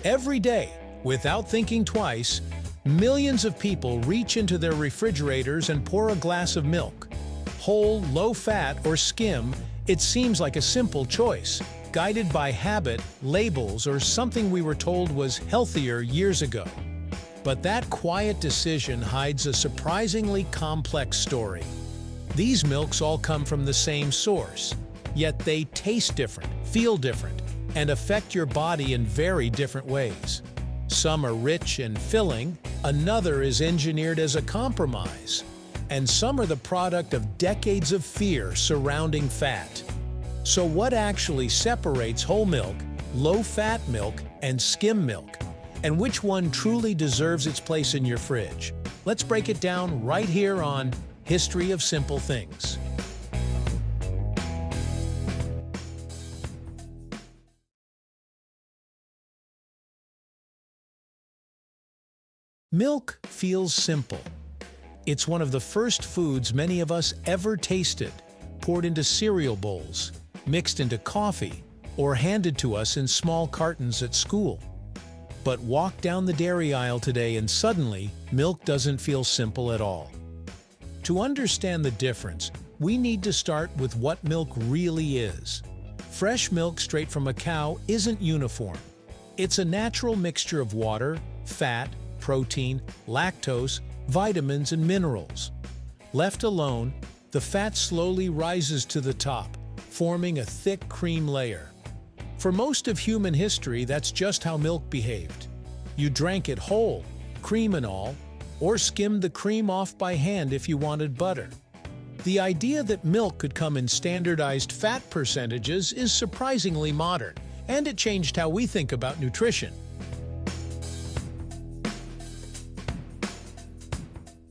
Every day, without thinking twice, millions of people reach into their refrigerators and pour a glass of milk. Whole, low-fat, or skim, it seems like a simple choice, guided by habit, labels, or something we were told was healthier years ago. But that quiet decision hides a surprisingly complex story. These milks all come from the same source, yet they taste different, feel different, and affect your body in very different ways. Some are rich and filling, another is engineered as a compromise, and some are the product of decades of fear surrounding fat. So what actually separates whole milk, low-fat milk, and skim milk? And which one truly deserves its place in your fridge? Let's break it down right here on History of Simple Things. Milk feels simple. It's one of the first foods many of us ever tasted, poured into cereal bowls, mixed into coffee, or handed to us in small cartons at school. But walk down the dairy aisle today and suddenly, milk doesn't feel simple at all. To understand the difference, we need to start with what milk really is. Fresh milk straight from a cow isn't uniform. It's a natural mixture of water, fat, protein, lactose, vitamins, and minerals. Left alone, the fat slowly rises to the top, forming a thick cream layer. For most of human history, that's just how milk behaved. You drank it whole, cream and all, or skimmed the cream off by hand if you wanted butter. The idea that milk could come in standardized fat percentages is surprisingly modern, and it changed how we think about nutrition.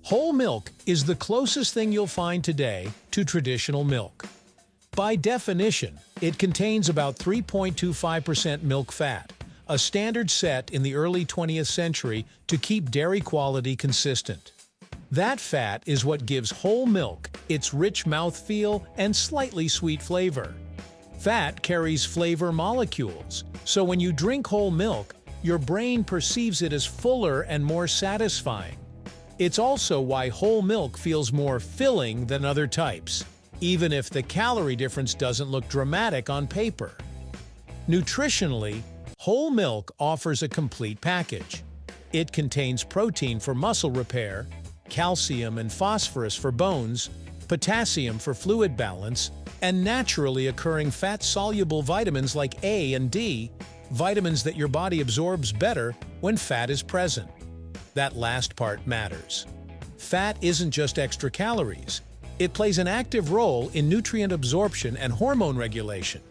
Whole milk is the closest thing you'll find today to traditional milk. By definition, it contains about 3.25% milk fat, a standard set in the early 20th century to keep dairy quality consistent. That fat is what gives whole milk its rich mouthfeel and slightly sweet flavor. Fat carries flavor molecules, so when you drink whole milk, your brain perceives it as fuller and more satisfying. It's also why whole milk feels more filling than other types, even if the calorie difference doesn't look dramatic on paper. Nutritionally, whole milk offers a complete package. It contains protein for muscle repair, calcium and phosphorus for bones, potassium for fluid balance, and naturally occurring fat-soluble vitamins like A and D, vitamins that your body absorbs better when fat is present. That last part matters. Fat isn't just extra calories. It plays an active role in nutrient absorption and hormone regulation.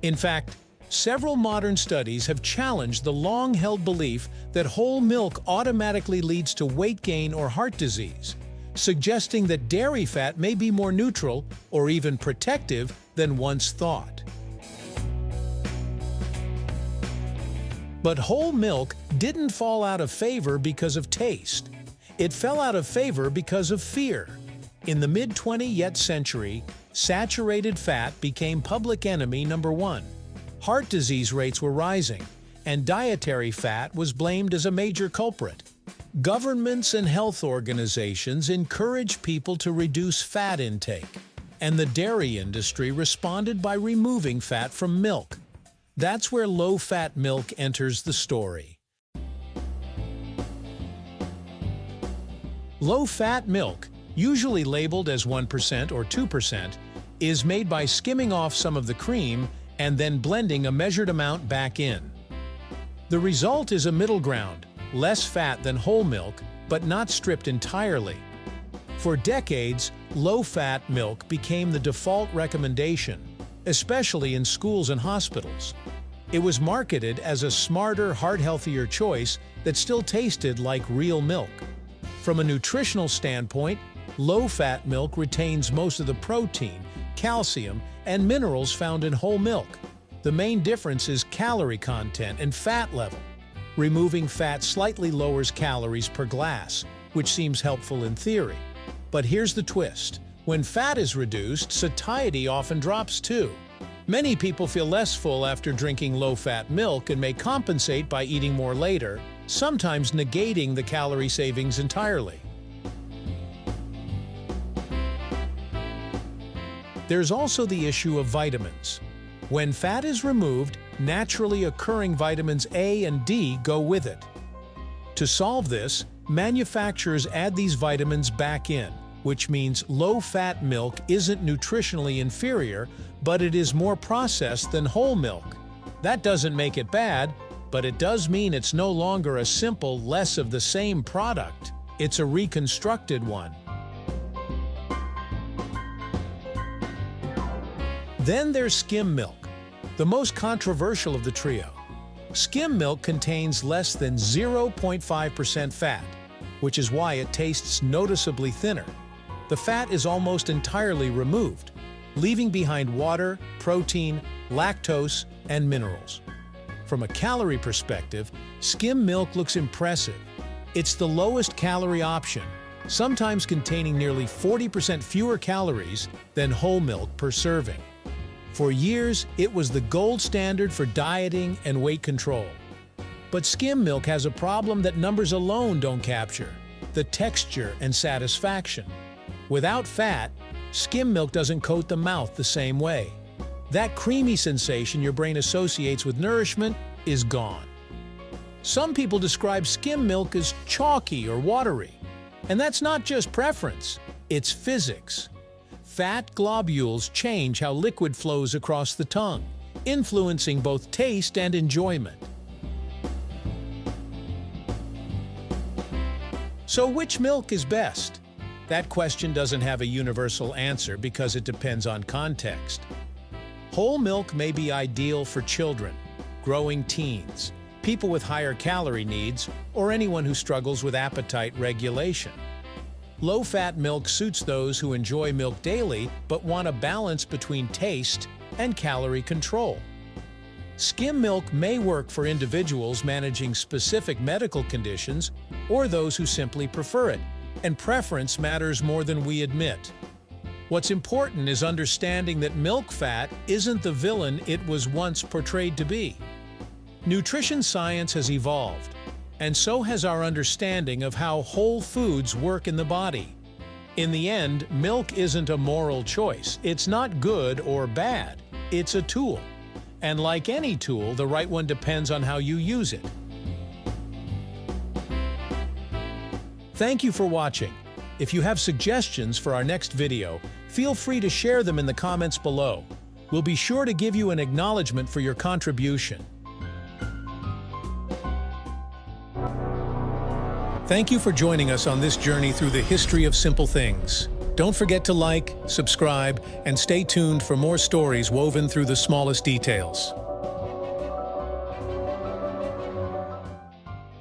In fact, several modern studies have challenged the long-held belief that whole milk automatically leads to weight gain or heart disease, suggesting that dairy fat may be more neutral or even protective than once thought. But whole milk didn't fall out of favor because of taste. It fell out of favor because of fear. In the mid-20th century, saturated fat became public enemy number one. Heart disease rates were rising, and dietary fat was blamed as a major culprit. Governments and health organizations encouraged people to reduce fat intake, and the dairy industry responded by removing fat from milk. That's where low-fat milk enters the story. Low-fat milk, usually labeled as 1% or 2%, is made by skimming off some of the cream and then blending a measured amount back in. The result is a middle ground, less fat than whole milk, but not stripped entirely. For decades, low-fat milk became the default recommendation, especially in schools and hospitals. It was marketed as a smarter, heart-healthier choice that still tasted like real milk. From a nutritional standpoint, low-fat milk retains most of the protein, calcium, and minerals found in whole milk. The main difference is calorie content and fat level. Removing fat slightly lowers calories per glass, which seems helpful in theory. But here's the twist. When fat is reduced, satiety often drops too. Many people feel less full after drinking low-fat milk and may compensate by eating more later, sometimes negating the calorie savings entirely. There's also the issue of vitamins. When fat is removed, naturally occurring vitamins A and D go with it. To solve this, manufacturers add these vitamins back in, which means low-fat milk isn't nutritionally inferior, but it is more processed than whole milk. That doesn't make it bad, but it does mean it's no longer a simple, less of the same product. It's a reconstructed one. Then there's skim milk, the most controversial of the trio. Skim milk contains less than 0.5% fat, which is why it tastes noticeably thinner. The fat is almost entirely removed, leaving behind water, protein, lactose, and minerals. From a calorie perspective, skim milk looks impressive. It's the lowest calorie option, sometimes containing nearly 40% fewer calories than whole milk per serving. For years, it was the gold standard for dieting and weight control. But skim milk has a problem that numbers alone don't capture: the texture and satisfaction. Without fat, skim milk doesn't coat the mouth the same way. That creamy sensation your brain associates with nourishment is gone. Some people describe skim milk as chalky or watery. And that's not just preference, it's physics. Fat globules change how liquid flows across the tongue, influencing both taste and enjoyment. So which milk is best? That question doesn't have a universal answer because it depends on context. Whole milk may be ideal for children, growing teens, people with higher calorie needs, or anyone who struggles with appetite regulation. Low-fat milk suits those who enjoy milk daily but want a balance between taste and calorie control. Skim milk may work for individuals managing specific medical conditions or those who simply prefer it, and preference matters more than we admit. What's important is understanding that milk fat isn't the villain it was once portrayed to be. Nutrition science has evolved, and so has our understanding of how whole foods work in the body. In the end, milk isn't a moral choice. It's not good or bad. It's a tool. And like any tool, the right one depends on how you use it. Thank you for watching. If you have suggestions for our next video, feel free to share them in the comments below. We'll be sure to give you an acknowledgement for your contribution. Thank you for joining us on this journey through the history of simple things. Don't forget to like, subscribe, and stay tuned for more stories woven through the smallest details.